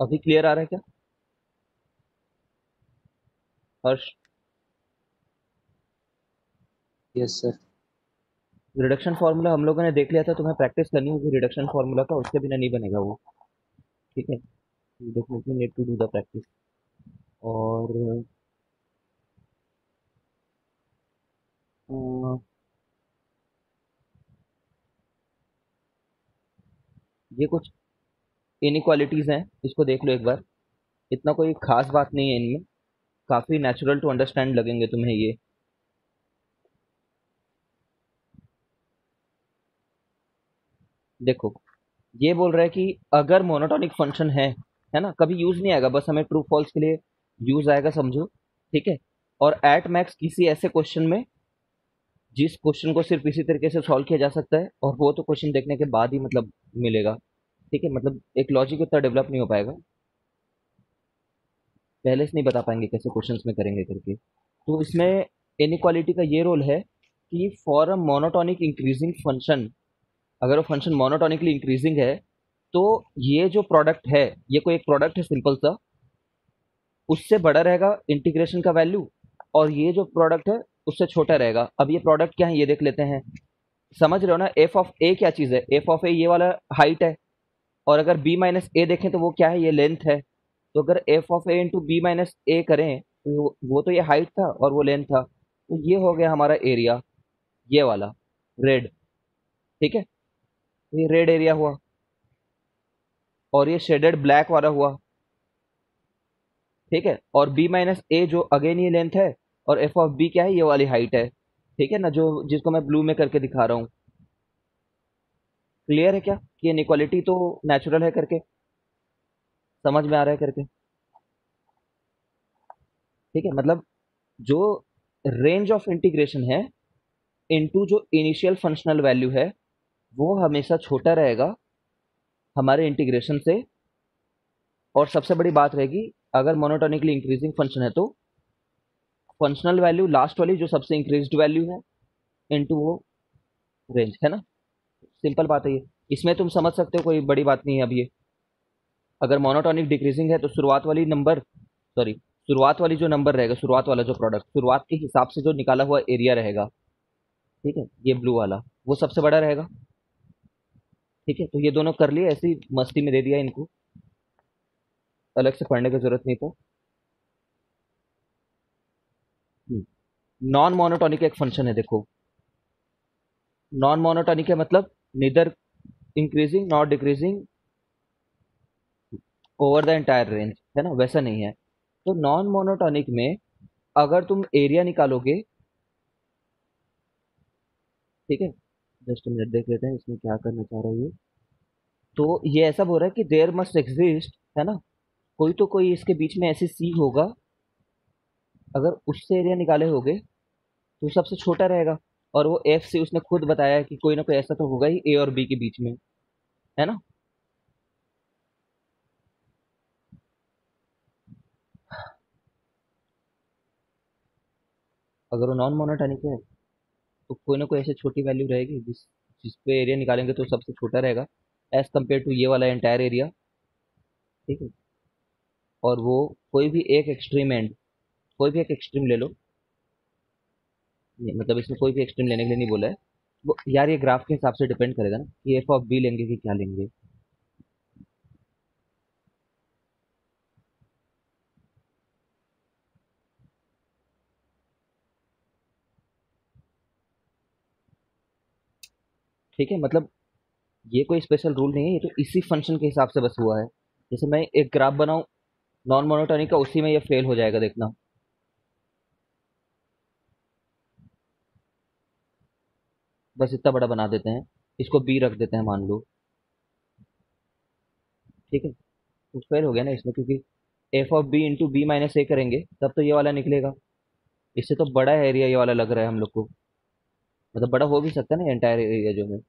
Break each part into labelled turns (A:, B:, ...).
A: अभी क्लियर आ रहा है क्या Harsh?
B: Yes sir.
A: Reduction formula हम लोगों ने देख लिया था, तुम्हें प्रैक्टिस करनी होगी रिडक्शन फार्मूला का, उसके बिना नहीं बनेगा वो। ठीक है, definitely need to do the practice. और अ, ये कुछ इनइक्वालिटीज हैं, इसको देख लो एक बार। इतना कोई खास बात नहीं है इनमें, काफी नेचुरल टू अंडरस्टैंड लगेंगे तुम्हें ये। देखो, ये बोल रहा है कि अगर मोनोटोनिक फंक्शन है ना, कभी यूज नहीं आएगा, बस हमें ट्रू फॉल्स के लिए यूज आएगा, समझो। ठीक है। और एट मैक्स किसी ऐसे क्वेश्चन में जिस क्वेश्चन को सिर्फ इसी तरीके से सॉल्व किया जा सकता है, और वो तो क्वेश्चन देखने के बाद ही मतलब मिलेगा। ठीक है, मतलब एक लॉजिक उतना डेवलप नहीं हो पाएगा, पहले से नहीं बता पाएंगे कैसे क्वेश्चंस में करेंगे करके। तो इसमें इनइक्वालिटी का ये रोल है कि for a monotonic increasing function, अगर वो फंक्शन मोनोटोनिकली इंक्रीजिंग है, तो ये जो प्रोडक्ट है, ये कोई एक प्रोडक्ट है सिंपल सा, उससे बड़ा रहेगा इंटीग्रेशन का वैल्यू, और ये जो प्रोडक्ट है उससे छोटा रहेगा। अब ये प्रोडक्ट क्या है ये देख लेते हैं। समझ रहे हो ना, एफ ऑफ ए क्या चीज है? एफ ऑफ ए ये वाला हाइट है, और अगर बी माइनस ए देखें तो वो क्या है? ये लेंथ है। तो अगर f of a into b minus a करें तो वो तो ये हाइट था और वो लेंथ था, तो ये हो गया हमारा एरिया, ये वाला रेड। ठीक है, तो ये रेड एरिया हुआ, और ये शेडेड ब्लैक वाला हुआ। ठीक है, और बी माइनस ए जो अगेन ये लेंथ है, और एफ ऑफ बी क्या है? ये वाली हाइट है। ठीक है ना, जो जिसको मैं ब्लू में करके दिखा रहा हूँ। क्लियर है क्या कि इनइक्वालिटी तो नेचुरल है करके? समझ में आ रहा है करके? ठीक है, मतलब जो रेंज ऑफ इंटीग्रेशन है इनटू जो इनिशियल फंक्शनल वैल्यू है, वो हमेशा छोटा रहेगा हमारे इंटीग्रेशन से। और सबसे बड़ी बात रहेगी, अगर मोनोटोनिकली इंक्रीजिंग फंक्शन है तो फंक्शनल वैल्यू लास्ट वाली जो सबसे इंक्रीज्ड वैल्यू है इनटू वो रेंज, है ना। सिंपल बात है ये, इसमें तुम समझ सकते हो, कोई बड़ी बात नहीं है। अब ये अगर मोनोटोनिक डिक्रीजिंग है तो शुरुआत वाली नंबर, सॉरी, शुरुआत वाली जो नंबर रहेगा, शुरुआत वाला जो प्रोडक्ट शुरुआत के हिसाब से जो निकाला हुआ एरिया रहेगा, ठीक है, ये ब्लू वाला, वो सबसे बड़ा रहेगा। ठीक है, तो ये दोनों कर लिए, ऐसी मस्ती में दे दिया इनको, अलग से पढ़ने की जरूरत नहीं। तो नॉन मोनोटोनिक एक फंक्शन है, देखो। नॉन मोनोटोनिक है मतलब neither increasing not decreasing over the entire range, है ना, वैसा नहीं है। तो नॉन मोनोटोनिक में अगर तुम एरिया निकालोगे, ठीक है, जस्ट मिनट देख लेते हैं इसमें क्या करना चाह रहा है ये। तो ये ऐसा बोल रहा है कि देयर मस्ट एग्जिस्ट, है ना, कोई तो कोई इसके बीच में ऐसी सी होगा, अगर उससे एरिया निकाले होगे तो सबसे छोटा रहेगा। और वो एफ से उसने खुद बताया है कि कोई ना कोई ऐसा तो होगा ही ए और बी के बीच में, है ना। अगर वो नॉन मोनोटॉनिक है तो कोई ना कोई ऐसी छोटी वैल्यू रहेगी जिस पे एरिया निकालेंगे तो सबसे छोटा रहेगा एज कम्पेयर टू ये वाला एंटायर एरिया। ठीक है, और वो कोई भी एक एक्सट्रीम एंड, कोई भी एक एक्सट्रीम ले लो, मतलब इसमें कोई भी एक्सट्रीम लेने के लिए नहीं बोला है। वो यार ये ग्राफ के हिसाब से डिपेंड करेगा ना कि एफ ऑफ बी लेंगे कि क्या लेंगे। ठीक है, मतलब ये कोई स्पेशल रूल नहीं है, ये तो इसी फंक्शन के हिसाब से बस हुआ है। जैसे मैं एक ग्राफ बनाऊं नॉन मोनोटोनिक का, उसी में ये फेल हो जाएगा, देखना। बस इतना बड़ा बना देते हैं, इसको बी रख देते हैं मान लो। ठीक है, तो फेल हो गया ना इसमें, क्योंकि f of b into b minus a करेंगे तब तो ये वाला निकलेगा। इससे तो बड़ा एरिया ये वाला लग रहा है हम लोग को, मतलब बड़ा हो भी सकता है ना एंटायर एरिया जो है।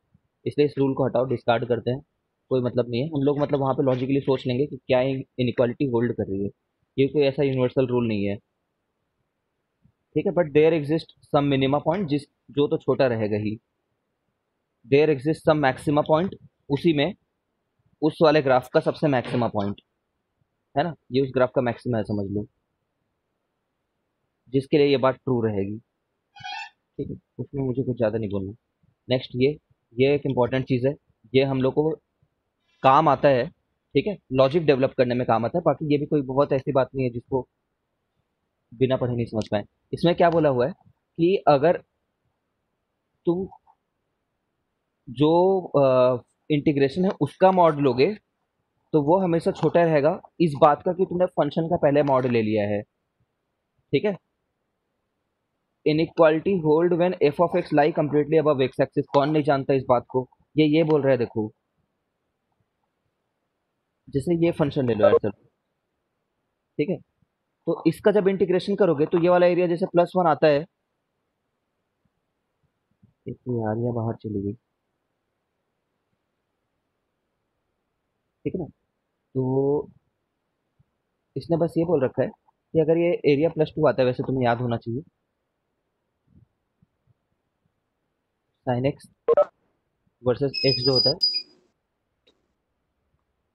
A: इसलिए इस रूल को हटाओ, डिस्कार्ड करते हैं, कोई मतलब नहीं है। हम लोग मतलब वहाँ पे लॉजिकली सोच लेंगे कि क्या इनइक्वालिटी होल्ड कर रही है, ये कोई ऐसा यूनिवर्सल रूल नहीं है। ठीक है, but there exist some minima point, जिस जो तो छोटा रहेगा ही। There exist some maxima point, उसी में उस वाले ग्राफ का सबसे मैक्सिमा पॉइंट। है ना, ये उस ग्राफ का मैक्सिमा है समझ लो, जिसके लिए ये बात ट्रू रहेगी। ठीक है, उसमें मुझे कुछ ज़्यादा नहीं बोलना। नेक्स्ट ये एक इम्पॉर्टेंट चीज़ है, ये हम लोग को काम आता है। ठीक है, लॉजिक डेवलप करने में काम आता है, बाकी ये भी कोई बहुत ऐसी बात नहीं है जिसको बिना पढ़े नहीं समझ पाए। इसमें क्या बोला हुआ है कि अगर तुम जो इंटीग्रेशन है उसका मॉड लोगे तो वो हमेशा छोटा रहेगा इस बात का कि तुमने फंक्शन का पहले मॉड ले लिया है। ठीक है, inequality hold when F of x lie completely above x axis. कौन नहीं जानता इस बात को, ये बोल रहा है देखो। जैसे ये फंक्शन ले लो यार, चलो। ठीक है, तो इसका जब इंटीग्रेशन करोगे तो ये वाला एरिया जैसे +1 आता है। एक तो यार ये बाहर चली गई। ठीक है ना, तो इसने बस ये बोल रखा है कि अगर ये एरिया +2 आता है, वैसे तुम्हें याद होना चाहिए साइन एक्स वर्सेस एक्स जो होता है।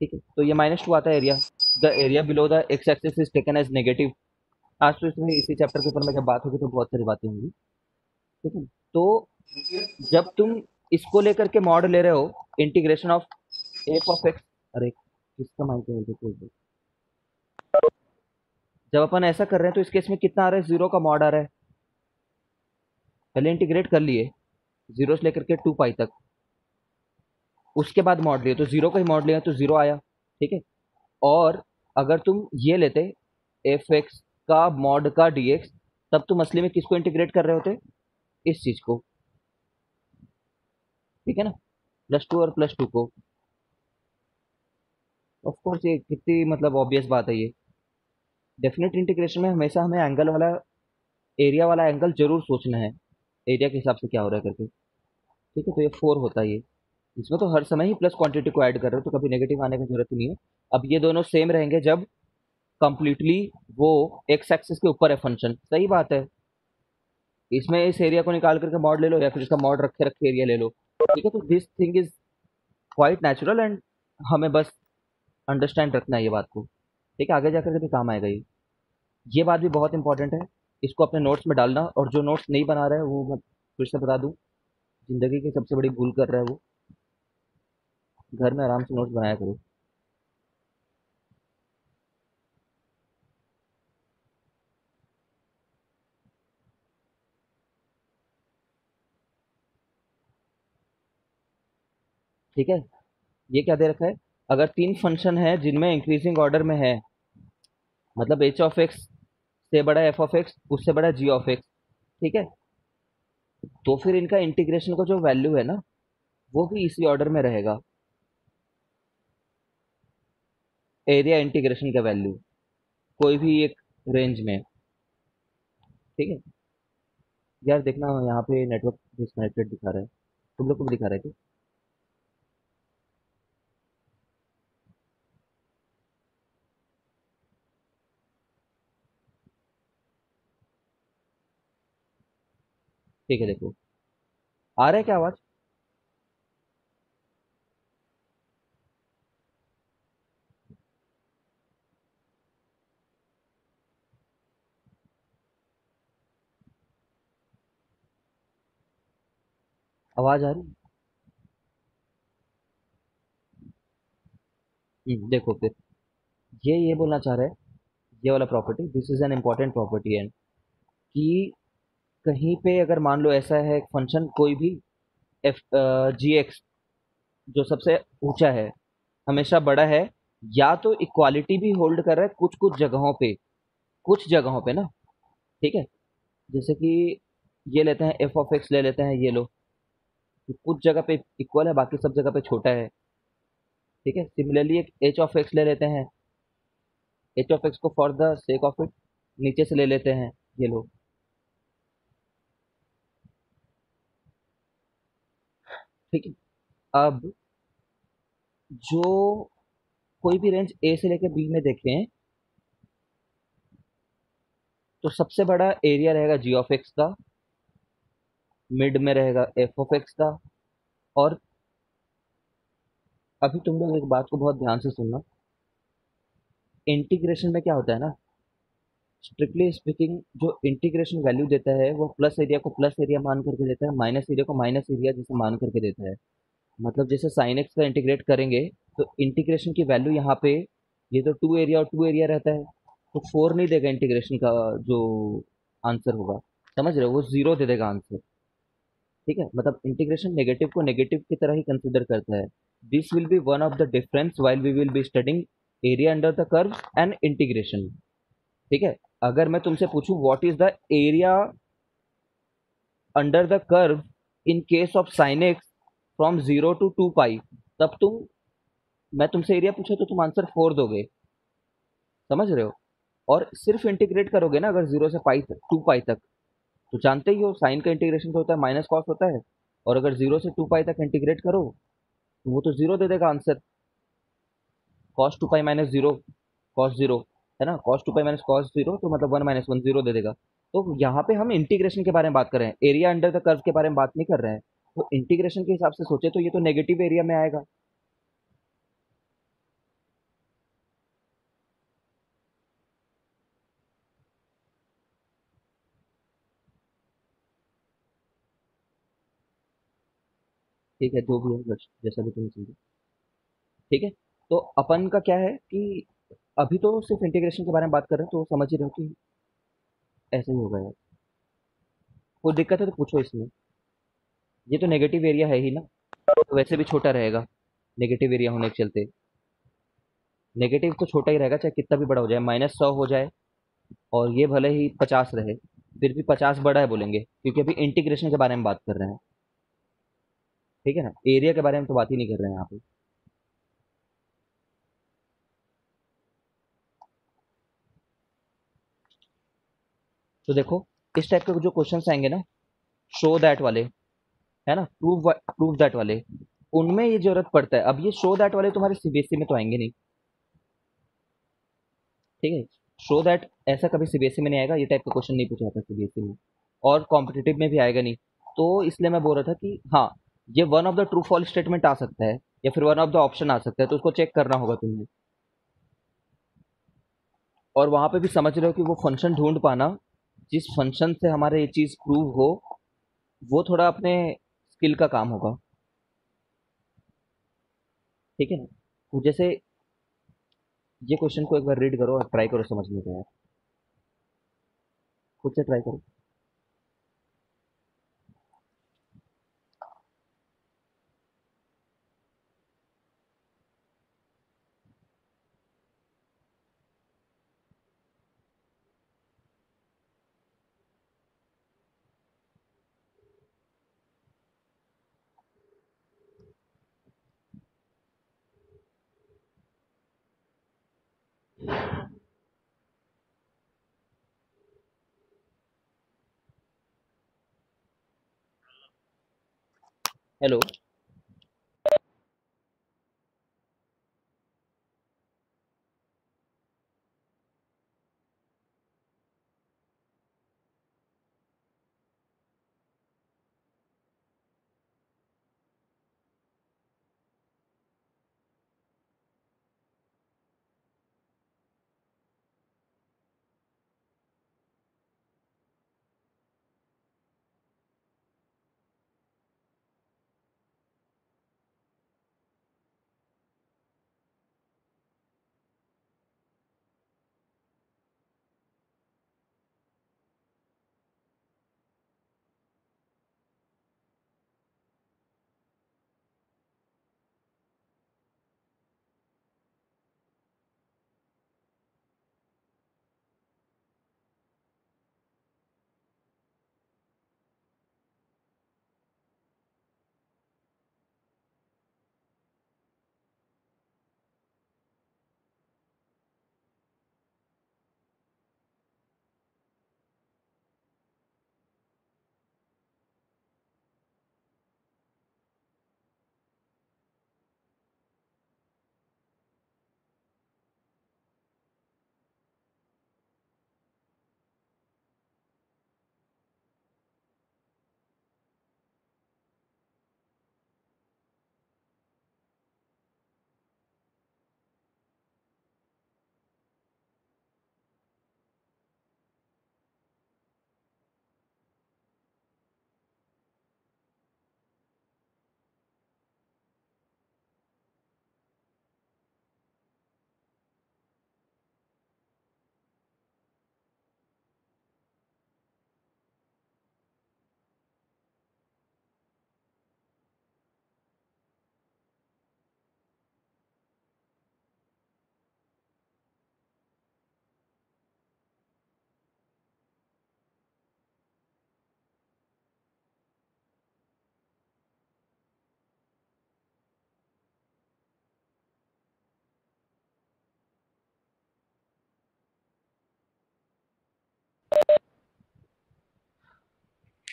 A: ठीक है, तो ये -2 आता है area. The area below the x axis is taken as negative. आज तो इसमें इसी चैप्टर के ऊपर में जब बात होगी तो बहुत सारी बातें होंगी। ठीक है, तो जब तुम इसको लेकर के मॉड ले रहे हो integration of F of x. अरे किसका माइक है देखो। जब अपन ऐसा कर रहे हैं तो इस केस में कितना आ रहा है, 0 का मॉड आ रहा है। पहले इंटीग्रेट कर लिए 0 से लेकर के 2 पाई तक, उसके बाद मॉड लिए तो 0 का ही मॉड लिया तो 0 आया। ठीक है, और अगर तुम ये लेते एफ एक्स का मॉड का डीएक्स, तब तुम असली में किसको इंटीग्रेट कर रहे होते, इस चीज को। ठीक है ना, +2 और +2 को। ऑफ कोर्स ये कितनी मतलब ऑब्वियस बात है ये। डेफिनेट इंटीग्रेशन में हमेशा हमें एंगल वाला, एरिया वाला एंगल जरूर सोचना है, एरिया के हिसाब से क्या हो रहा है करके। ठीक है, तो ये 4 होता है ये। इसमें तो हर समय ही प्लस क्वांटिटी को ऐड कर रहे हो तो कभी नेगेटिव आने की जरूरत ही नहीं है। अब ये दोनों सेम रहेंगे जब कंप्लीटली वो एक्स एक्सिस के ऊपर है फंक्शन, सही बात है। इसमें इस एरिया को निकाल करके मॉड ले लो या फिर इसका मॉड रखे रखे एरिया ले लो। ठीक है, तो this thing is quite natural and हमें बस अंडरस्टैंड रखना है ये बात को। ठीक है, आगे जाकर के भी काम आएगा ये बात भी बहुत इंपॉर्टेंट है। इसको अपने नोट्स में डालना, और जो नोट्स नहीं बना रहा है वो मैं फिर से बता दूं, जिंदगी की सबसे बड़ी भूल कर रहा है वो। घर में आराम से नोट्स बनाया करो। ठीक है, ये क्या दे रखा है, अगर 3 फंक्शन है जिनमें इंक्रीजिंग ऑर्डर में है, मतलब एच ऑफ एक्स से बड़ा एफ ऑफ एक्स उससे बड़ा जी ऑफ एक्स। ठीक है, तो फिर इनका इंटीग्रेशन का जो वैल्यू है ना, वो भी इसी ऑर्डर में रहेगा, एरिया इंटीग्रेशन का वैल्यू, कोई भी एक रेंज में। ठीक है, यार देखना यहाँ पे नेटवर्क डिस्कनेक्टेड दिखा रहा है, तुम लोग को भी दिखा रहा है क्या? ठीक है, देखो आ रहा है क्या आवाज? आवाज आ रही है? देखो फिर ये बोलना चाह रहा है, ये वाला property this is an important property है कि कहीं पे अगर मान लो ऐसा है फंक्शन कोई भी एफ जी एक्स जो सबसे ऊंचा है हमेशा बड़ा है, या तो इक्वालिटी भी होल्ड कर रहा है कुछ कुछ जगहों पे, कुछ जगहों पे ना। ठीक है, जैसे कि ये लेते हैं एफ ऑफ एक्स ले लेते हैं, ये लो, कि कुछ जगह पे इक्वल है बाकी सब जगह पे छोटा है। ठीक है, सिमिलरली एक एच ऑफ एक्स ले लेते हैं, एच ऑफ एक्स को for the sake of it नीचे से ले लेते हैं, ये लो। ठीक है, अब जो कोई भी रेंज ए से लेकर बी में देखें तो सबसे बड़ा एरिया रहेगा जी ऑफ एक्स का, मिड में रहेगा एफ ऑफ एक्स का। और अभी तुम लोग एक बात को बहुत ध्यान से सुनना, इंटीग्रेशन में क्या होता है ना, स्ट्रिक्टली स्पीकिंग जो इंटीग्रेशन वैल्यू देता है वो प्लस एरिया को प्लस एरिया मान करके देता है, माइनस एरिया को माइनस एरिया जैसे मान करके देता है। मतलब जैसे साइन एक्स का इंटीग्रेट करेंगे तो इंटीग्रेशन की वैल्यू यहाँ पे, ये तो टू एरिया और टू एरिया रहता है, तो फोर नहीं देगा इंटीग्रेशन का जो आंसर होगा, समझ रहे हो, वो जीरो दे देगा आंसर। ठीक है, मतलब इंटीग्रेशन नेगेटिव को नेगेटिव की तरह ही कंसिडर करता है। This will be one of the difference while we will be studying area under the curve and integration. ठीक है, अगर मैं तुमसे पूछूं what is the area under the curve in case of sine x from zero to two pi, तब तुम, मैं तुमसे एरिया पूछा तो तुम आंसर फोर दोगे, समझ रहे हो। और सिर्फ इंटीग्रेट करोगे ना अगर जीरो से पाई तक, टू पाई तक, तो जानते ही हो साइन का इंटीग्रेशन तो होता है माइनस कॉस होता है, और अगर जीरो से टू पाई तक इंटीग्रेट करो तो वो तो जीरो दे देगा answer. Cos two pi minus zero, cos zero, है ना, cos two pi minus cos zero तो मतलब वन माइनस वन जीरो दे देगा। तो यहाँ पे हम इंटीग्रेशन के बारे में बात कर रहे हैं, एरिया अंडर द कर्व के बारे में बात नहीं कर रहे हैं। तो इंटीग्रेशन के हिसाब से सोचे तो ये तो नेगेटिव एरिया में आएगा। ठीक है, जो भी है जैसा भी तुम समझो। ठीक है, तो अपन का क्या है कि अभी तो सिर्फ इंटीग्रेशन के बारे में बात कर रहे हैं, तो समझ ही रहो कि ऐसे ही होगा यार। कोई दिक्कत है तो पूछो इसमें। ये तो नेगेटिव एरिया है ही ना, तो वैसे भी छोटा रहेगा नेगेटिव एरिया होने के चलते। नेगेटिव तो छोटा ही रहेगा चाहे कितना भी बड़ा हो जाए, माइनस सौ हो जाए और ये भले ही पचास रहे, फिर भी पचास बड़ा है बोलेंगे, क्योंकि अभी इंटीग्रेशन के बारे में बात कर रहे हैं। ठीक है ना, एरिया के बारे में तो बात ही नहीं कर रहे हैं यहाँ पे। तो देखो, इस टाइप के जो क्वेश्चंस आएंगे ना, शो दैट वाले, है ना, प्रूव दैट वाले, उनमें ये जरूरत पड़ता है। अब ये शो दैट वाले तुम्हारे सीबीएसई में तो आएंगे नहीं। ठीक है, शो दैट ऐसा कभी सीबीएसई में नहीं आएगा, ये टाइप का क्वेश्चन नहीं पूछा जाता सीबीएसई में, और कॉम्पिटिटिव में भी आएगा नहीं। तो इसलिए मैं बोल रहा था कि हाँ, ये one of the true false statement आ सकता है, या फिर वन ऑफ द ऑप्शन आ सकता है, तो उसको चेक करना होगा तुम्हें। और वहां पे भी समझ रहे हो कि वो फंक्शन ढूंढ पाना जिस फंक्शन से हमारे ये चीज प्रूव हो, वो थोड़ा अपने स्किल का काम होगा। ठीक है ना, तो जैसे ये क्वेश्चन को एक बार रीड करो और ट्राई करो समझने का यार, खुद से ट्राई करो। हेलो।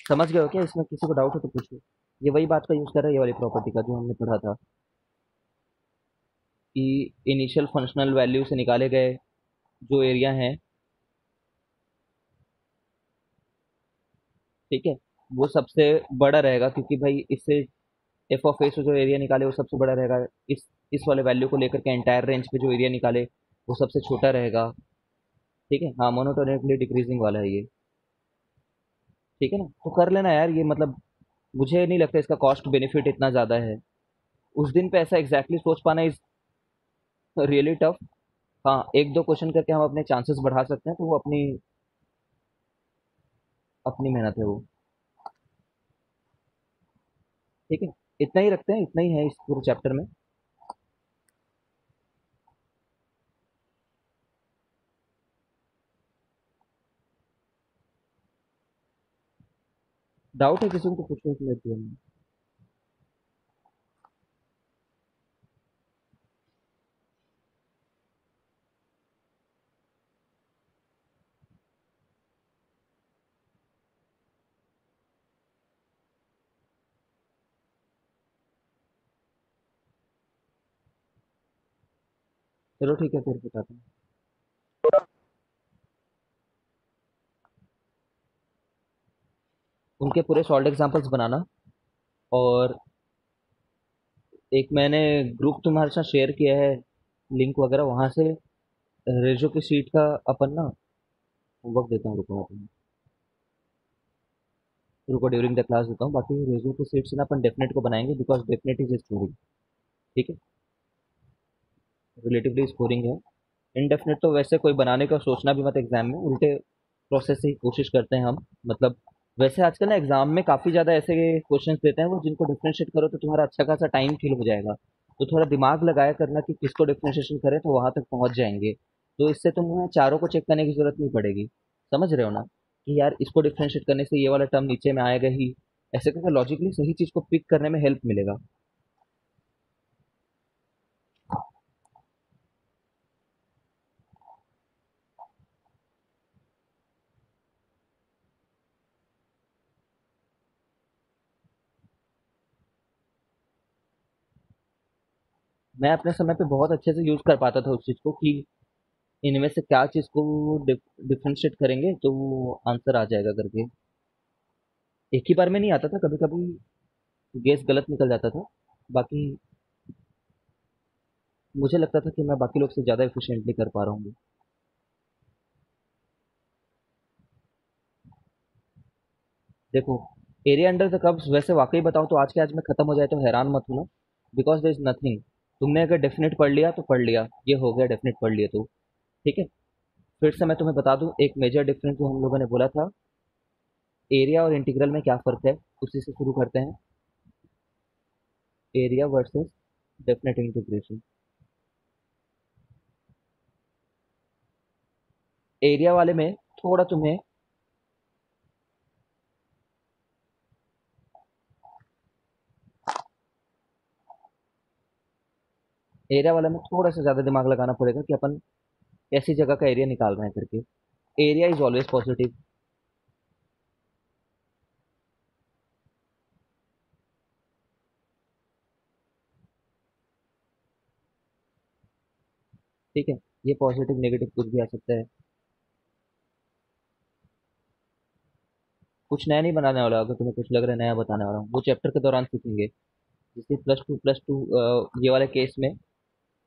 A: समझ गए हो क्या? इसमें किसी को डाउट हो तो पूछो। ये वही बात का यूज कर रहा है, ये वाली प्रॉपर्टी का जो हमने पढ़ा था कि इनिशियल फंक्शनल वैल्यू से निकाले गए जो एरिया हैं, ठीक है, वो सबसे बड़ा रहेगा, क्योंकि भाई इससे एफ ऑफ ए से जो एरिया निकाले वो सबसे बड़ा रहेगा। इस वाले वैल्यू को लेकर के एंटायर रेंज पे जो एरिया निकाले वो सबसे छोटा रहेगा। ठीक है, हाँ, मोनोटोनिकली डिक्रीजिंग वाला है ये। ठीक है ना, तो कर लेना यार ये, मतलब मुझे नहीं लगता इसका कॉस्ट बेनिफिट इतना ज़्यादा है। उस दिन पे ऐसा एग्जैक्टली सोच पाना इज रियली टफ। हाँ, एक दो क्वेश्चन करके हम अपने चांसेस बढ़ा सकते हैं, तो वो अपनी अपनी मेहनत है वो। ठीक है, इतना ही रखते हैं, इतना ही है इस पूरे चैप्टर में। डाउट है किसी को तो पूछो इसमें। चलो ठीक है, फिर बताते हैं। उनके पूरे सॉल्ड एग्जांपल्स बनाना, और एक मैंने ग्रुप तुम्हारे साथ शेयर किया है, लिंक वगैरह वहां से रेजो की सीट का अपन ना होमवर्क देता हूँ। रुको मैं तुम्हें, रुको ड्यूरिंग द क्लास देता हूँ। बाकी रेजो की सीट से ना अपन डेफिनेट को बनाएंगे, बिकॉज डेफिनेट इज स्कोरिंग। ठीक है, रिलेटिवली स्कोरिंग है। इनडेफिनेट तो वैसे कोई बनाने का सोचना भी मत एग्जाम में, उल्टे प्रोसेस से ही कोशिश करते हैं हम। मतलब वैसे आजकल ना एग्जाम में काफ़ी ज़्यादा ऐसे क्वेश्चंस देते हैं वो, जिनको डिफ्रेंशिएट करो तो तुम्हारा अच्छा खासा टाइम किल हो जाएगा। तो थोड़ा दिमाग लगाया करना कि किसको डिफ्रेंशिएशन करें तो वहां तक पहुंच जाएंगे। तो इससे तुम्हें चारों को चेक करने की जरूरत नहीं पड़ेगी। समझ रहे हो ना, कि यार इसको डिफ्रेंशिएट करने से ये वाला टर्म नीचे में आएगा ही। ऐसे करके लॉजिकली सही चीज को पिक करने में हेल्प मिलेगा। मैं अपने समय पे बहुत अच्छे से यूज कर पाता था उस चीज को, कि इनमें से क्या चीज को डिफ्रेंशिएट करेंगे तो आंसर आ जाएगा करके। एक ही बार में नहीं आता था, कभी कभी गेस गलत निकल जाता था। बाकी मुझे लगता था कि मैं बाकी लोग से ज़्यादा एफिशिएंटली कर पा रहा हूँ। देखो, एरिया अंडर द कर्व्स वैसे वाकई बताऊँ तो आज के आज में ख़त्म हो जाए तो हैरान मत होना, बिकॉज देयर इज नथिंग। तुमने अगर डेफिनेट पढ़ लिया तो पढ़ लिया, ये हो गया डेफिनेट पढ़ लिया तो। ठीक है, फिर से मैं तुम्हें बता दूं एक मेजर डिफरेंस जो हम लोगों ने बोला था, एरिया और इंटीग्रल में क्या फ़र्क है, उसी से शुरू करते हैं। Area versus definite integration. Area वाले में थोड़ा तुम्हें, एरिया वाले में थोड़ा सा ज़्यादा दिमाग लगाना पड़ेगा कि अपन कैसी जगह का एरिया निकाल रहे हैं करके। Area is always positive. ठीक है, ये पॉजिटिव नेगेटिव कुछ भी आ सकता है। कुछ नया नहीं बनाने वाला, अगर तुम्हें कुछ लग रहा है नया बताने वाला हूँ वो चैप्टर के दौरान सीखेंगे। जैसे प्लस टू ये वाले केस में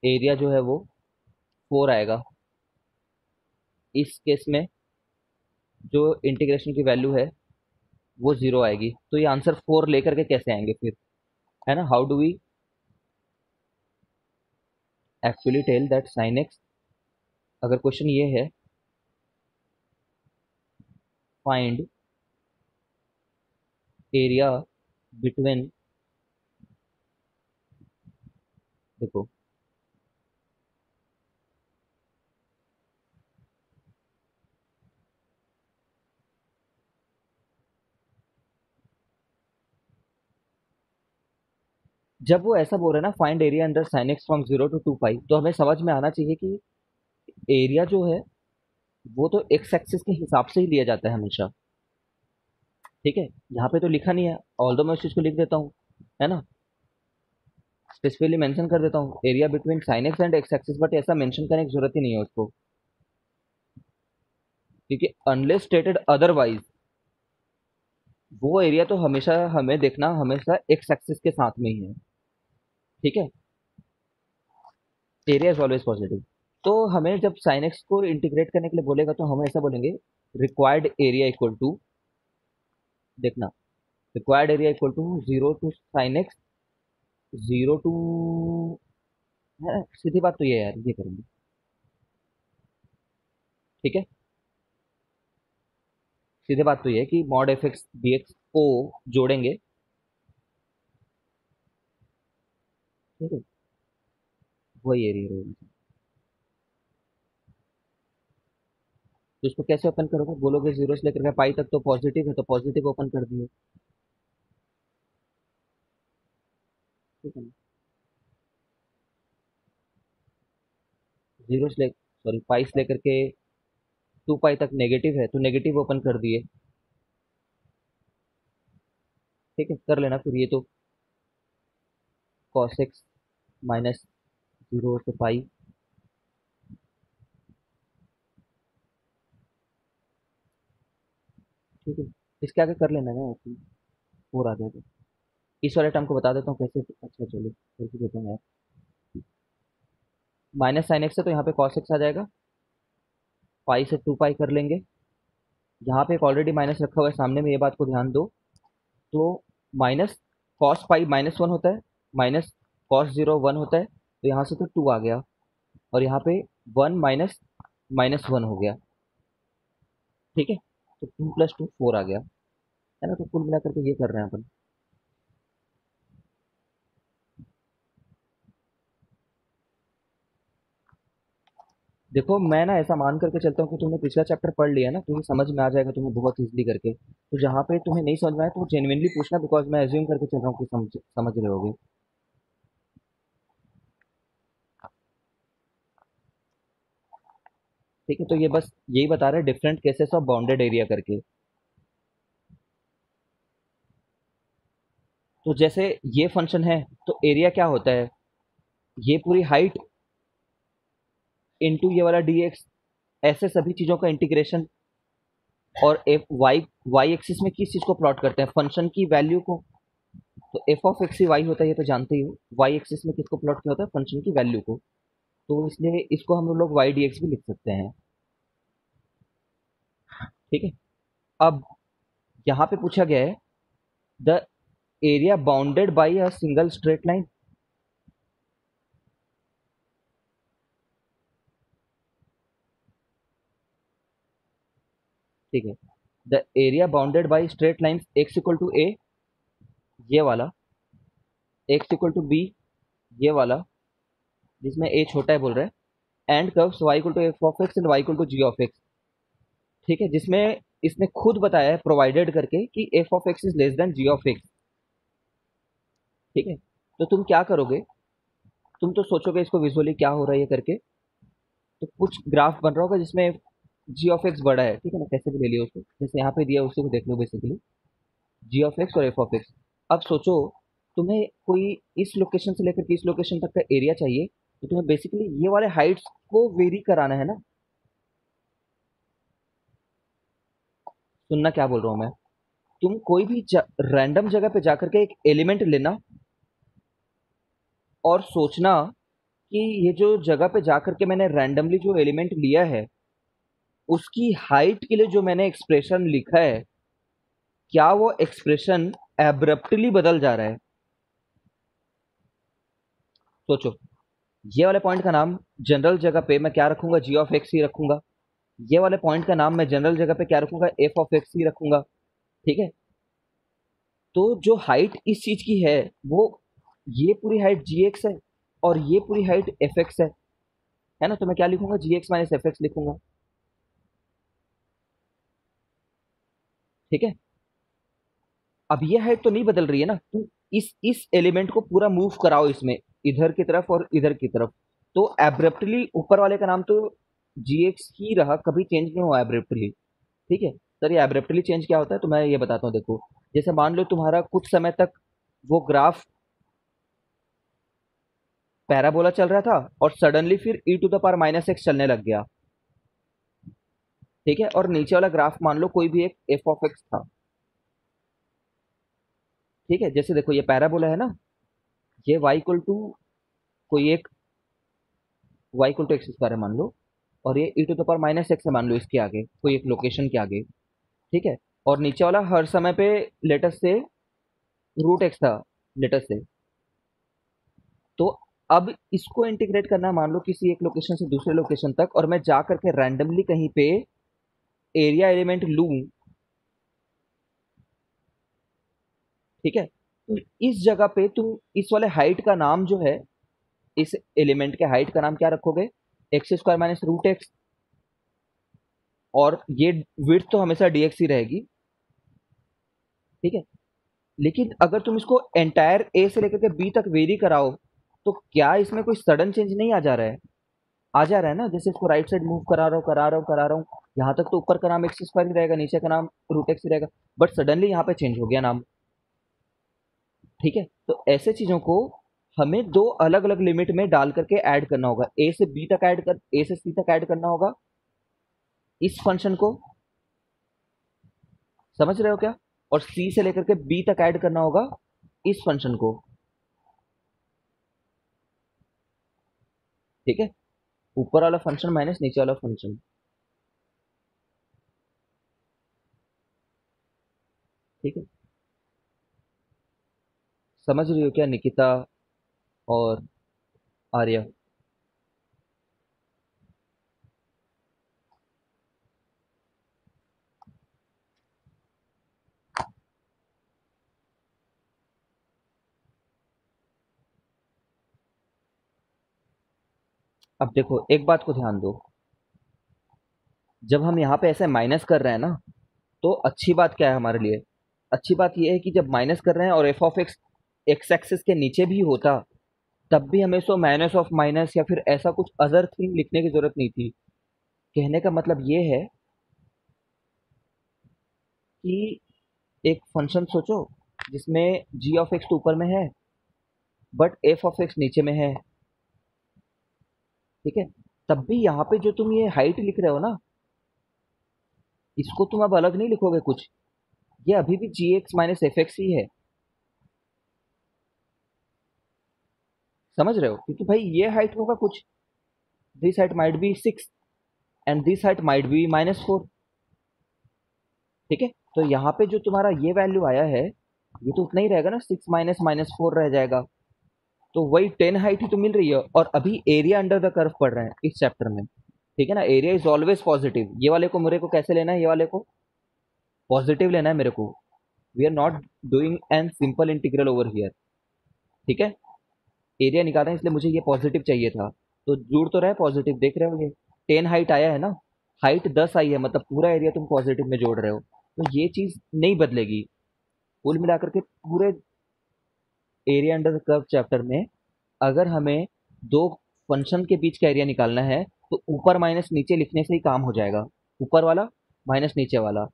A: एरिया जो है वो 4 आएगा। इस केस में जो इंटीग्रेशन की वैल्यू है वो 0 आएगी। तो ये आंसर 4 लेकर के कैसे आएंगे फिर, है ना? How do we actually tell that sine x? अगर क्वेश्चन ये है, फाइंड एरिया बिटवीन, देखो, जब वो ऐसा बोल रहे हैं ना, find area under sign x from 0 to 2 पाई, तो हमें समझ में आना चाहिए कि एरिया जो है वो तो एक्स एक्सिस के हिसाब से ही लिया जाता है हमेशा। ठीक है, यहाँ पे तो लिखा नहीं है, ऑल्दो मैं उस चीज़ को लिख देता हूँ, है ना, स्पेसिफिकली मेंशन कर देता हूँ area between sine x and x axis, but ऐसा मेंशन करने की जरूरत ही नहीं है उसको, क्योंकि अनलेस स्टेटेड अदरवाइज वो एरिया तो हमेशा हमें देखना हमेशा एक्स एक्सिस के साथ में ही है। ठीक है, एरिया इज ऑलवेज पॉजिटिव। तो हमें जब साइन एक्स को इंटीग्रेट करने के लिए बोलेगा तो हम ऐसा बोलेंगे, रिक्वायर्ड एरिया इक्वल टू, देखना, required area equal to zero to sine x, zero to, है सीधी बात तो ये है यार, ये करेंगे। ठीक है, सीधी बात तो ये है कि mod F x D x को जोड़ेंगे। ठीक है, वही एरिया रहेगा। तो इसको कैसे ओपन करोगे, बोलोगे जीरो से लेकर के पाई तक तो पॉजिटिव है, तो पॉजिटिव ओपन कर दिए। ठीक है, जीरो से ले सॉरी पाई से लेकर के टू पाई तक नेगेटिव है, तो नेगेटिव ओपन कर दिए। ठीक है, कर लेना फिर ये तो कॉस एक्स माइनस जीरो से पाई। ठीक है, इसके आगे कर लेना ना ऐसे ही, और आ जाएगा। इस वाले टर्म को बता देता हूँ कैसे, अच्छा चलो कर देता हूँ यार। माइनस साइन एक्स है तो यहाँ पे कॉस एक्स आ जाएगा, पाई से टू पाई कर लेंगे। यहाँ पे एक ऑलरेडी माइनस रखा हुआ है सामने में, ये बात को ध्यान दो। तो minus cos pi minus one होता है, माइनस कॉस जीरो वन होता है, तो यहाँ से तो टू आ गया, और यहाँ पे वन माइनस माइनस वन हो गया। ठीक है, तो टू प्लस टू फोर आ गया, है ना, तो कुल मिलाकर के ये कर रहे हैं अपन। देखो मैं ना ऐसा मान करके चलता हूँ कि तुमने पिछला चैप्टर पढ़ लिया ना, तो ये समझ में आ जाएगा तुम्हें बहुत इजीली करके। तो जहाँ पे तुम्हें नहीं समझ में आए तो जेन्युइनली पूछना, बिकॉज मैं एज्यूम करके चल रहा हूँ कि समझ रहे होगे। ठीक है, तो ये बस यही बता रहे हैं different cases of bounded area करके। तो जैसे ये फंक्शन है, तो एरिया क्या होता है, ये पूरी हाइट इनटू ये वाला डी एक्स, ऐसे सभी चीज़ों का इंटीग्रेशन। और एफ वाई वाई एक्सिस में किस चीज़ को प्लॉट करते हैं, फंक्शन की वैल्यू को। तो एफ ऑफ एक्स ही वाई होता है, ये तो जानते ही हो। वाई एक्सिस में किसको प्लॉट किया होता है, फंक्शन की वैल्यू को। तो इसलिए इसको हम लोग वाई डी एक्स भी लिख सकते हैं। ठीक है, अब यहाँ पे पूछा गया है the area bounded by a single straight line. ठीक है, the area bounded by straight line x equal to a, ये वाला, एक्स इक्वल टू बी, ये वाला, जिसमें ए छोटा है बोल रहे हैं, and curves y equal to f of x and y equal to g of x. ठीक है, जिसमें इसने खुद बताया है प्रोवाइडेड करके कि f of x is less than g of x. ठीक है, तो तुम क्या करोगे, तुम तो सोचोगे इसको विजुअली क्या हो रहा है ये करके। तो कुछ ग्राफ बन रहा होगा जिसमें जी ऑफ एक्स बड़ा है, ठीक है ना, कैसे भी ले लिया उसको, जैसे यहाँ पे दिया उसी को देख लो बेसिकली, जी ऑफ एक्स और एफ ऑफ एक्स। अब सोचो, तुम्हें कोई इस लोकेशन से लेकर के इस लोकेशन तक का एरिया चाहिए, तो तुम्हें बेसिकली ये वाले हाइट्स को वेरी कराना है ना। सुनना क्या बोल रहा हूँ मैं, तुम कोई भी रैंडम जगह पे जाकर के एक एलिमेंट लेना, और सोचना कि ये जो जगह पे जाकर के मैंने रैंडमली जो एलिमेंट लिया है, उसकी हाइट के लिए जो मैंने एक्सप्रेशन लिखा है, क्या वो एक्सप्रेशन एब्रप्टली बदल जा रहा है। सोचो, ये वाले पॉइंट का नाम जनरल जगह पे मैं क्या रखूंगा, जी ऑफ एक्स ही रखूंगा। ये वाले पॉइंट का नाम मैं जनरल जगह पे क्या रखूंगा, एफ ऑफ एक्स ही रखूंगा। ठीक है, तो जो हाइट इस चीज की है, वो ये पूरी हाइट जी एक्स है, और ये पूरी हाइट एफ एक्स है ना, तो मैं क्या लिखूंगा, जी एक्स माइनस एफ एक्स लिखूंगा। ठीक है, अब ये हाइट तो नहीं बदल रही है ना, तो इस एलिमेंट को पूरा मूव कराओ इसमें, इधर की तरफ और इधर की तरफ, तो एब्रप्टली ऊपर वाले का नाम तो जी एक्स ही रहा, कभी चेंज नहीं हुआ एब्रप्टली। ठीक है, सर ये एब्रप्टली चेंज क्या होता है, तो मैं ये बताता हूँ। देखो, जैसे मान लो तुम्हारा कुछ समय तक वो ग्राफ पैराबोला चल रहा था और सडनली फिर e to the power minus x चलने लग गया, ठीक है, और नीचे वाला ग्राफ मान लो कोई भी एक एफ ऑफ एक्स था, ठीक है। जैसे देखो ये पैराबोला है ना, ये y इक्वल टू कोई एक y equal to x square है मान लो, और ये e to the power minus x है मान लो इसके आगे कोई एक लोकेशन के आगे, ठीक है। और नीचे वाला हर समय पे लेटस से रूट एक्स था लेटस से। तो अब इसको इंटीग्रेट करना है मान लो किसी एक लोकेशन से दूसरे लोकेशन तक, और मैं जा करके रैंडमली कहीं पे एरिया एलिमेंट लूं, ठीक है। तो इस जगह पे तुम इस वाले हाइट का नाम जो है, इस एलिमेंट के हाइट का नाम क्या रखोगे, x square minus root x, और ये विड्थ तो हमेशा डीएक्स ही रहेगी, ठीक है। लेकिन अगर तुम इसको एंटायर ए से लेकर के बी तक वेरी कराओ, तो क्या इसमें कोई सडन चेंज नहीं आ जा रहा है? आ जा रहा है ना। जैसे इसको राइट साइड मूव करा रहा हूँ करा रहा हूँ करा रहा हूँ, यहाँ तक तो ऊपर का नाम एक्स स्क्वायर ही रहेगा, नीचे का नाम रूट एक्स ही रहेगा, बट सडनली यहाँ पे चेंज हो गया नाम, ठीक है। तो ऐसे चीजों को हमें दो अलग अलग लिमिट में डाल करके ऐड करना होगा। ए से बी तक ऐड कर, ए से सी तक ऐड करना होगा इस फंक्शन को, समझ रहे हो क्या? और सी से लेकर के बी तक ऐड करना होगा इस फंक्शन को, ठीक है। ऊपर वाला फंक्शन माइनस नीचे वाला फंक्शन, ठीक है। समझ रही हो क्या निकिता और आर्या? अब देखो एक बात को ध्यान दो, जब हम यहाँ पे ऐसे माइनस कर रहे हैं ना, तो अच्छी बात क्या है हमारे लिए? अच्छी बात यह है कि जब माइनस कर रहे हैं और F of x x axis के नीचे भी होता, तब भी हमें इसको माइनस ऑफ माइनस या फिर ऐसा कुछ अदर थिंग लिखने की जरूरत नहीं थी। कहने का मतलब ये है कि एक फंक्शन सोचो जिसमें जी ऑफ एक्स तो ऊपर में है बट एफ ऑफ एक्स नीचे में है, ठीक है। तब भी यहाँ पे जो तुम ये हाइट लिख रहे हो ना, इसको तुम अब अलग नहीं लिखोगे कुछ, ये अभी भी जी एक्स माइनस एफ एक्स ही है, समझ रहे हो? क्योंकि भाई ये हाइट होगा कुछ, this height might be 6 and this height might be -4, ठीक है। तो यहाँ पे जो तुम्हारा ये वैल्यू आया है, ये तो उतना ही रहेगा ना, 6 माइनस -4 रह जाएगा। तो वही 10 हाइट ही तो मिल रही है, और अभी एरिया अंडर द कर्व पढ़ रहे हैं इस चैप्टर में, ठीक है ना। एरिया इज ऑलवेज पॉजिटिव, ये वाले को मेरे को कैसे लेना है, ये वाले को पॉजिटिव लेना है मेरे को। We are not doing an simple integral over here, ठीक है। एरिया निकालना है इसलिए मुझे ये पॉजिटिव चाहिए था, तो जुड़ तो रहा है पॉजिटिव, देख रहे हो ये 10 हाइट आया है ना, हाइट 10 आई है, मतलब पूरा एरिया तुम पॉजिटिव में जोड़ रहे हो, तो ये चीज नहीं बदलेगी। कुल मिलाकर के पूरे area under the curve chapter में अगर हमें दो फंक्शन के बीच का एरिया निकालना है, तो ऊपर माइनस नीचे लिखने से ही काम हो जाएगा, ऊपर वाला माइनस नीचे वाला,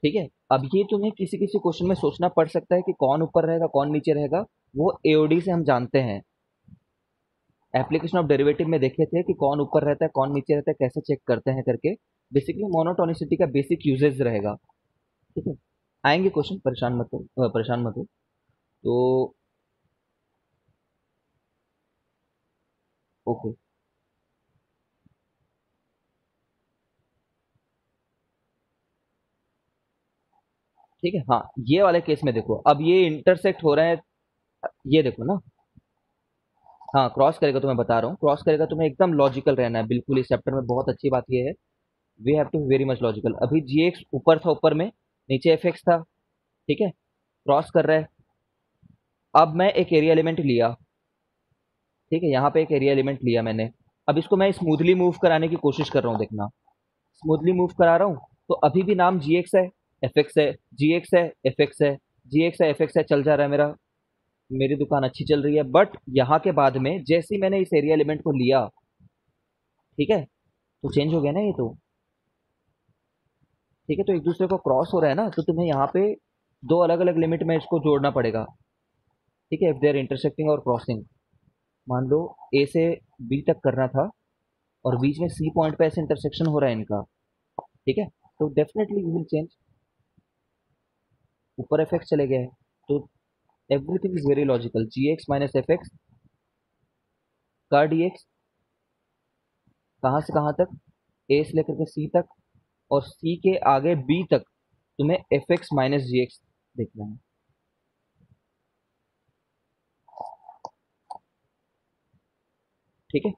A: ठीक है। अब ये तुम्हें किसी किसी क्वेश्चन में सोचना पड़ सकता है कि कौन ऊपर रहेगा कौन नीचे रहेगा, वो एओडी से हम जानते हैं, एप्लीकेशन ऑफ डेरिवेटिव में देखे थे कि कौन ऊपर रहता है कौन नीचे रहता है, कैसे चेक करते हैं करके। बेसिकली मोनोटोनिसिटी का बेसिक यूजेज रहेगा, ठीक है। आएंगे क्वेश्चन, परेशान मत हो, परेशान मत हो। तो ओके, ठीक है। हाँ, ये वाले केस में देखो, अब ये इंटरसेक्ट हो रहे हैं, ये देखो ना, हाँ क्रॉस करेगा, तो मैं बता रहा हूँ क्रॉस करेगा, तुम्हें एकदम लॉजिकल रहना है बिल्कुल। इस चैप्टर में बहुत अच्छी बात ये है, we have to very much logical. अभी जी एक्स ऊपर था, ऊपर में नीचे एफ एक्स था, ठीक है, क्रॉस कर रहा है। अब मैं एक एरिया एलिमेंट लिया, ठीक है, यहाँ पे एक एरिया एलिमेंट लिया मैंने, अब इसको मैं स्मूथली मूव कराने की कोशिश कर रहा हूँ, देखना स्मूथली मूव करा रहा हूँ, तो अभी भी नाम जी एक्स है, एफ एक्स है, जी एक्स है, एफ एक्स है, जी एक्स है, एफ एक्स है, चल जा रहा है मेरा, मेरी दुकान अच्छी चल रही है। बट यहाँ के बाद में जैसे ही मैंने इस एरिया एलिमेंट को लिया, ठीक है, तो चेंज हो गया ना ये तो, ठीक है, तो एक दूसरे को क्रॉस हो रहा है ना, तो तुम्हें यहाँ पे दो अलग अलग लिमिट में इसको जोड़ना पड़ेगा। ठीक है, इफ दे आर इंटरसेक्टिंग और क्रॉसिंग। मान लो ए से बी तक करना था और बीच में सी पॉइंट पे ऐसे इंटरसेक्शन हो रहा है इनका। ठीक है, तो डेफिनेटली यू विल चेंज। ऊपर एफ एक्स चले गए हैं, तो everything is very logical. G x minus f x का डी एक्स कहाँ से कहाँ तक, ए से लेकर के सी तक, और सी के आगे बी तक तुम्हें एफ एक्स माइनस जी एक्स देखना है। ठीक है,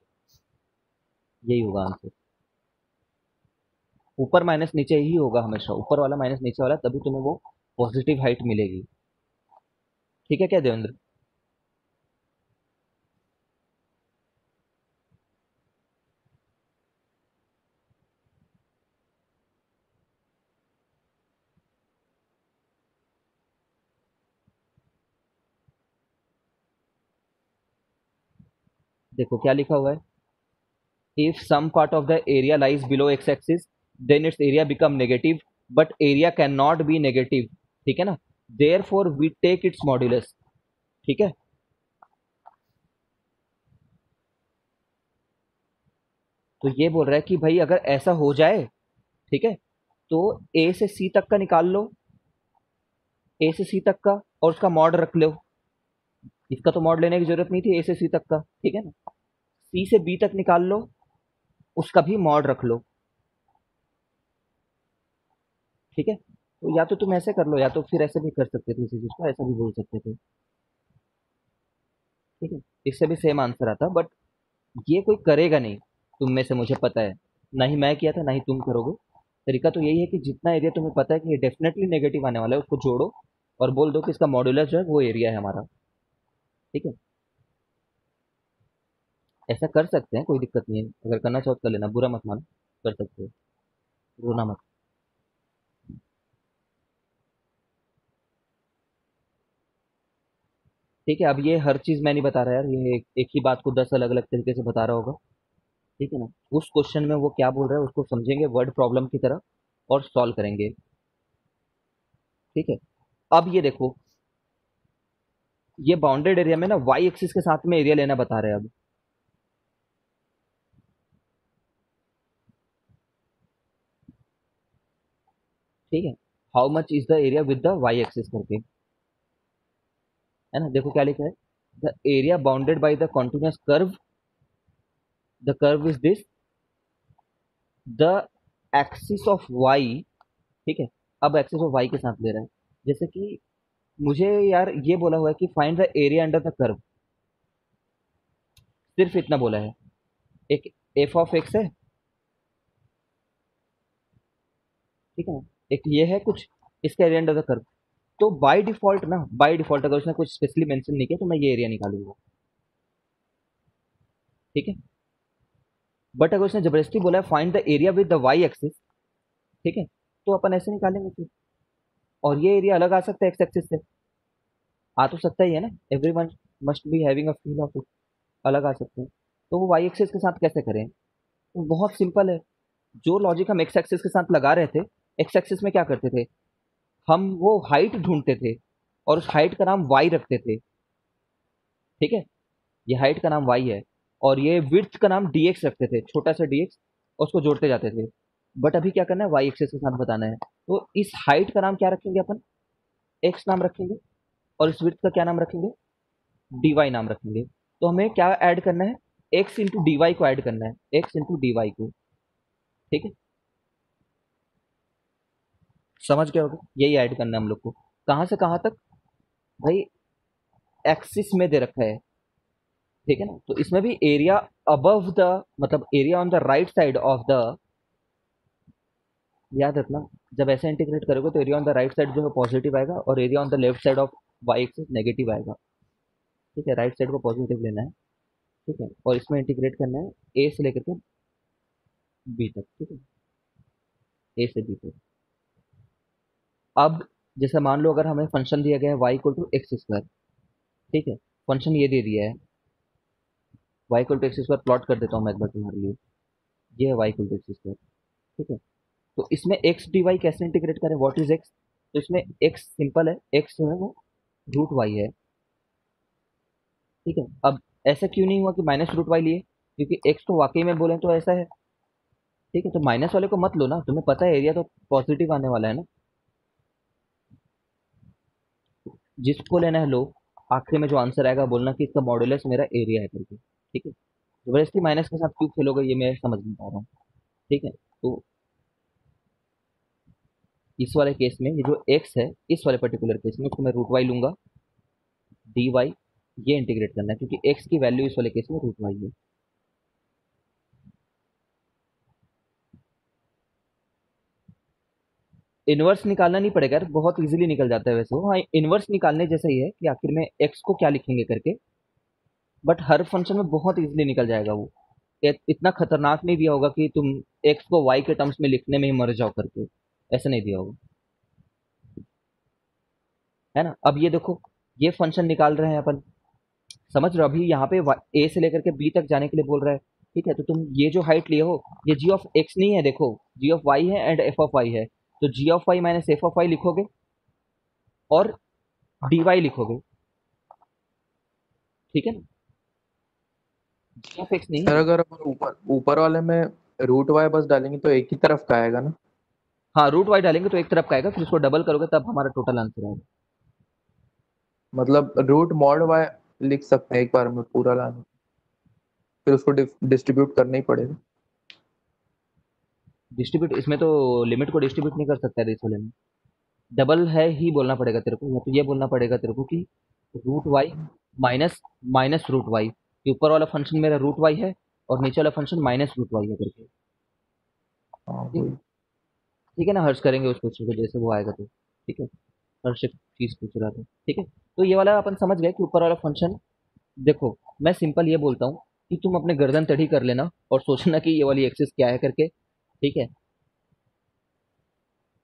A: यही होगा आंसर। ऊपर माइनस नीचे ही होगा हमेशा, ऊपर वाला माइनस नीचे वाला, तभी तुम्हें वो पॉजिटिव हाइट मिलेगी। ठीक है क्या देवेंद्र? देखो क्या लिखा हुआ है, if some part of the area lies below x axis then its area become negative, but area cannot be negative। ठीक है ना, therefore we take its modulus। ठीक है, तो ये बोल रहा है कि भाई अगर ऐसा हो जाए, ठीक है, तो ए से सी तक का निकाल लो, ए से सी तक का, और उसका मॉड रख लो। इसका तो मॉड लेने की जरूरत नहीं थी, ए से सी तक का। ठीक है ना, सी से बी तक निकाल लो, उसका भी मॉड रख लो। ठीक है, तो या तो तुम ऐसे कर लो, या तो फिर ऐसे भी कर सकते थे, इसी चीज को ऐसा भी बोल सकते थे। ठीक है, इससे भी सेम आंसर आता, बट ये कोई करेगा नहीं तुम में से, मुझे पता है। ना ही मैं किया था, ना ही तुम करोगे। तरीका तो यही है कि जितना एरिया तुम्हें पता है कि ये डेफिनेटली नेगेटिव आने वाला है, उसको जोड़ो और बोल दो कि इसका मॉड्यूलर जो है वो एरिया है हमारा। ठीक है, ऐसा कर सकते हैं, कोई दिक्कत नहीं है। अगर करना चाहो तो कर लेना, बुरा मत मानो, कर सकते हो, रोना मत। ठीक है, अब ये हर चीज मैं नहीं बता रहा यार, ये एक ही बात को 10 अलग अलग तरीके से बता रहा होगा। ठीक है ना, उस क्वेश्चन में वो क्या बोल रहा है उसको समझेंगे वर्ड प्रॉब्लम की तरह और सॉल्व करेंगे। ठीक है, अब ये देखो, ये बाउंडेड एरिया में ना वाई एक्सिस के साथ में एरिया लेना बता रहे हैं अब। ठीक है, how much is the area with the y axis करके, है ना। देखो क्या लिखा है, the area bounded by the continuous curve, the curve is this, the axis of y. ठीक है, अब एक्सिस ऑफ वाई के साथ ले रहा है। जैसे कि मुझे यार ये बोला हुआ है कि find the area under the curve, सिर्फ इतना बोला है। एक एफ ऑफ एक्स है, ठीक है ना, एक ये है कुछ, इसका एरिया अंडर द कर्व। तो बाय डिफॉल्ट ना, बाय डिफॉल्ट अगर उसने कुछ स्पेशली मेंशन नहीं किया तो मैं ये एरिया निकालूंगा। ठीक है, बट अगर उसने जबरदस्ती बोला है find the area with the y axis, ठीक है, तो अपन ऐसे निकालेंगे फिर। और ये एरिया अलग आ सकता है एक्स एक्सिस से, आ तो सकता ही है ना, everyone must be having a feel of it, अलग आ सकते हैं। तो वो वाई एक्सिस के साथ कैसे करें? तो बहुत सिंपल है, जो लॉजिक हम एक्स एक्सिस के साथ लगा रहे थे, एक्स एक्सिस में क्या करते थे, हम वो हाइट ढूंढते थे और उस हाइट का नाम वाई रखते थे। ठीक है, ये हाइट का नाम वाई है, और ये विड्थ का नाम डी एक्स रखते थे, छोटा सा डी एक्स, और उसको जोड़ते जाते थे। बट अभी क्या करना है, वाई एक्सिस के साथ बताना है, तो इस हाइट का नाम क्या रखेंगे अपन, एक्स नाम रखेंगे, और इस विड्थ का क्या नाम रखेंगे, डी वाई नाम रखेंगे। तो हमें क्या ऐड करना है, एक्स इंटू डी वाई को ऐड करना है, एक्स इंटू डी वाई को। ठीक है, समझ गए होगे, यही ऐड करना है हम लोग को। कहाँ से कहाँ तक भाई, एक्सिस में दे रखा है। ठीक है ना, तो इसमें भी एरिया अबव द, मतलब area on the right side of the, याद रखना, जब ऐसे इंटीग्रेट करोगे तो area on the right side जो है पॉजिटिव आएगा, और area on the left side of y axis negative आएगा। ठीक है, राइट साइड को पॉजिटिव लेना है। ठीक है, और इसमें इंटीग्रेट करना है ए से लेकर के बी तक। ठीक है, ए से बी तक। अब जैसे मान लो अगर हमें फंक्शन दिया गया है y equal to x square, ठीक है, फंक्शन ये दे दिया है, y equal to x square plot कर देता हूँ मैं एक बार तुम्हारे लिए। ये है y equal to x square. ठीक है, तो इसमें एक्स डी वाई कैसे इंटीग्रेट करें, व्हाट इज एक्स? तो इसमें एक्स सिंपल है, एक्स जो है वो रूट वाई है, ठीक है। अब ऐसा क्यों नहीं हुआ कि माइनस रूट वाई लिए, क्योंकि एक्स तो वाकई में बोले तो ऐसा है, ठीक है। तो माइनस वाले को मत लो ना, तुम्हें पता है एरिया तो पॉजिटिव आने वाला है ना, जिसको लेना है लो, आखिरी में जो आंसर आएगा बोलना कि इसका मॉडुलस मेरा एरिया है करके, ठीक है। जबरदस्ती माइनस के साथ क्यों खेलोगे ये मैं समझ नहीं पा रहा हूँ, ठीक है। तो इस वाले केस में ये जो एक्स है, इस वाले पर्टिकुलर केस में उसको मैं रूट वाई लूंगा, डी वाई ये इंटीग्रेट करना है, क्योंकि एक्स की वैल्यू इस वाले केस में रूट वाई है। इनवर्स निकालना नहीं पड़ेगा यार, बहुत इजीली निकल जाता है वैसे वो, हाँ इनवर्स निकालने जैसा ही है कि आखिर में एक्स को क्या लिखेंगे करके, बट हर फंक्शन में बहुत इजीली निकल जाएगा वो। इतना खतरनाक नहीं दिया होगा कि तुम एक्स को वाई के टर्म्स में लिखने में ही मर जाओ करके, ऐसा नहीं दिया होगा, है ना। अब ये देखो, ये फंक्शन निकाल रहे हैं अपन, समझ रहे हो, अभी यहाँ पे ए से लेकर के बी तक जाने के लिए बोल रहा है, ठीक है। तो तुम ये जो हाइट लिए हो, ये जी ऑफ एक्स नहीं है, देखो जी ऑफ वाई है एंड एफ ऑफ वाई है, तो g of y minus f of y लिखोगे और डी वाई लिखोगे, ठीक है ना, जी ऑफ एक्स नहीं
B: सर
A: है।
B: अगर अपन ऊपर ऊपर वाले में रूट वाई बस डालेंगे तो एक ही तरफ का आएगा ना?
A: हाँ रूट वाई डालेंगे तो एक तरफ का आएगा, फिर उसको डबल करोगे तब हमारा टोटल आंसर आएगा।
B: मतलब रूट मॉड वाई लिख सकते हैं एक बार में पूरा लाने, फिर उसको डिस्ट्रीब्यूट करना ही पड़ेगा।
A: डिस्ट्रीब्यूट इसमें तो लिमिट को डिस्ट्रीब्यूट नहीं कर सकता है इस वाले में, डबल है ही बोलना पड़ेगा तेरे को, या तो ये बोलना पड़ेगा तेरे को कि root y minus minus root y, कि ऊपर वाला फंक्शन मेरा रूट वाई है और नीचे वाला फंक्शन माइनस रूट वाई है करके,
B: हाँ
A: ठीक है।
B: वही।
A: ठीक है ना, हर्ष करेंगे उस क्वेश्चन को जैसे वो आएगा तो, ठीक है। हर्ष एक चीज पूछ रहा था, ठीक है। तो ये वाला अपन समझ गए कि ऊपर वाला फंक्शन, देखो मैं सिंपल ये बोलता हूँ कि तुम अपने गर्दन टेढ़ी कर लेना और सोचना कि ये वाली एक्सिस क्या है करके, ठीक है।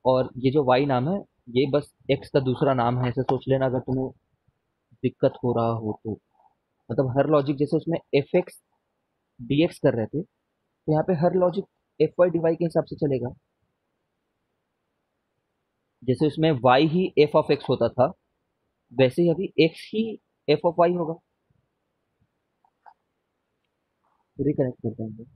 A: और ये जो वाई नाम है, ये बस एक्स का दूसरा नाम है, ऐसे सोच लेना अगर तुम्हें दिक्कत हो रहा हो तो। मतलब हर लॉजिक जैसे उसमें एफ एक्स डी एक्स कर रहे थे, तो यहाँ पे हर logic f y d y के हिसाब से चलेगा, जैसे उसमें वाई ही एफ ऑफ एक्स होता था, वैसे ही अभी एक्स ही एफ ऑफ वाई होगा। रिकनेक्ट करते हैं हम लोग।